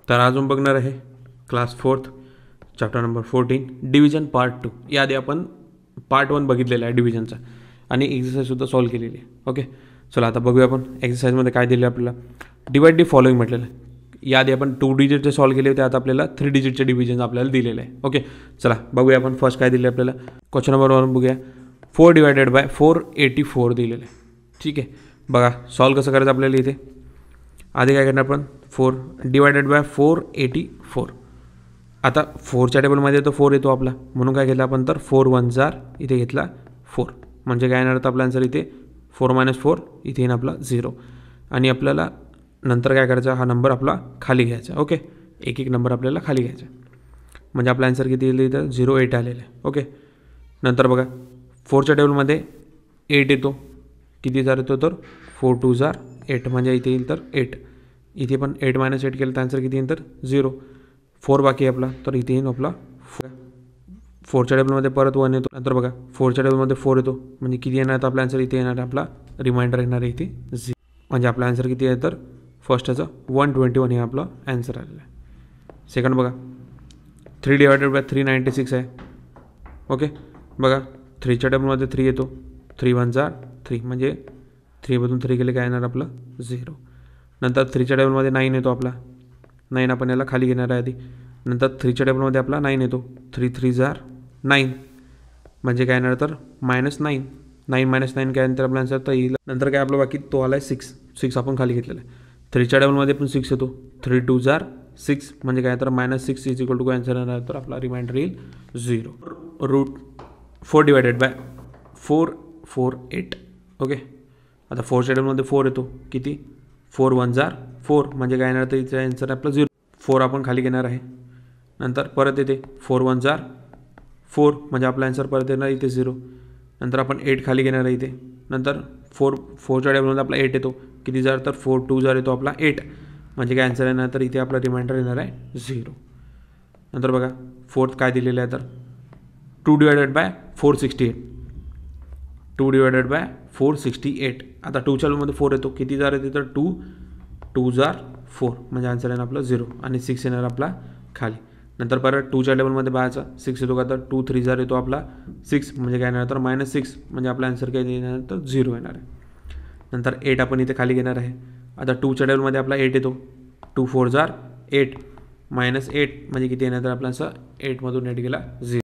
तर अजून बघणार आहे class 4th chapter number 14 division part 2. याआधी आपण पार्ट 1 बघितलेला आहे डिव्हिजनचा आणि एक्सरसाइजसुद्धा सॉल्व केलेली आहे. ओके, चला आता बघूया आपण एक्सरसाइजमध्ये काय दिलं आपल्याला. डिवाइड दी फॉलोइंग म्हटलेलं आहे. याआधी आपण 2 डिजिटचे सॉल्व केले होते, आता आपल्याला 3 डिजिटचे डिव्हिजन आपल्याला दिलेलं आहे. ओके, चला बघूया आपण फर्स्ट काय दिलं आपल्याला. क्वेश्चन नंबर 1 बघूया. 4 डिवायडेड बाय 484 दिलेलं आहे. ठीक आहे, बघा सॉल्व कसं करायचं आपल्याला. इथे आधी काय करणार आपण 4 डिवायडेड बाय 484. आता 4च्या टेबलमध्ये तो 4 येतो आपला, म्हणून काय घेतलं आपण तर 4 1 जार इथे घेतला 4, म्हणजे काय येणार तर आपला आन्सर इथे 4 - 4 इथे येईल आपला 0. आणि आपल्याला नंतर काय करायचं, हा नंबर आपला खाली घ्यायचा. ओके, एक एक नंबर आपल्याला खाली घ्यायचा, म्हणजे आपला आन्सर किती येईल इथं 08 आलेलं आहे. ओके, नंतर बघा 4च्या टेबलमध्ये 8 येतो, किती जार येतो तर 4 2 जार 8, म्हणजे इथे येईल तर 8. इथे पण 8 - 8 केलं तर आन्सर किती येईल तर 0. 4 बाकी आहे आपला, तर इथे येईल आपला 4च्या टेबलमध्ये परत 1 येतो. नंतर बघा 4च्या टेबलमध्ये 4 येतो, म्हणजे किती येणार तर आपला आन्सर इथे येणार आपला रिमाइंडर येणार आहे इथे 0, म्हणजे आपला आन्सर किती आहे तर फर्स्टचं 121 हे आपलं आन्सर आलेलं आहे. सेकंड बघा 3 डिवायडेड बाय 396 आहे. ओके, बघा 3च्या टेबलमध्ये 3 येतो, 3 1 जार 3, म्हणजे 3 मधून 3 गेले काय येणार आपलं 0. नंतर 3च्या टेबलमध्ये 9 येतो आपला, 9 आपण याला खाली घेणार आहे आधी. नंतर 3च्या टेबलमध्ये आपला 9 येतो, 3 3 जार 9, म्हणजे काय येणार तर -9. 9 - 9 काय नंतर आपला आन्सर तर येईल. नंतर काय आपलं बाकी तो आला आहे 6 आपण खाली घेतलेला आहे. 3च्या टेबलमध्ये पण 6 येतो, 3 2 जार 6, म्हणजे काय तर -6 इज इक्वल टू काय आन्सर येणार तर आपला रिमाइंडर येईल 0. √4 डिवायडेड बाय 448. ओके, आता 4च्या टेबलमध्ये 4 येतो, किती 4 1 जार 4, म्हणजे काय येणार तर इथे आन्सर आपला 0. 4 आपण खाली घेणार आहे. नंतर परत येते 4 1 जार 4, म्हणजे आपला आन्सर परत येणार इथे 0. नंतर आपण 8 खाली घेणार आहे इथे. नंतर 4च्या टेबलमध्ये आपला 8 येतो, किती जार तर 4 2 जार येतो आपला 8, म्हणजे काय आन्सर येणार तर इथे आपला रिमाइंडर येणार आहे 0. नंतर बघा 4th काय दिलेलं आहे तर 2 डिवायडेड बाय 468. 2 divided by 468. आता 2च्या टेबलमध्ये 4 येतो, किती जार येते तर 2 2 जार 4, म्हणजे आन्सर येणार आपला 0, आणि 6 येणार आपला खाली. नंतर परत 2च्या टेबलमध्ये बायचा 6 येतो का तर 2 3 जार येतो आपला 6, म्हणजे काय येणार तर -6, म्हणजे आपला आन्सर काय येणार तर 0 येणार आहे. नंतर 8 आपण इथे खाली घेणार आहे. आता 2च्या टेबलमध्ये आपला 8 येतो, 2 4 जार 8, -8, म्हणजे किती येणार तर आपला असं 8 मधून 8 गेला 0.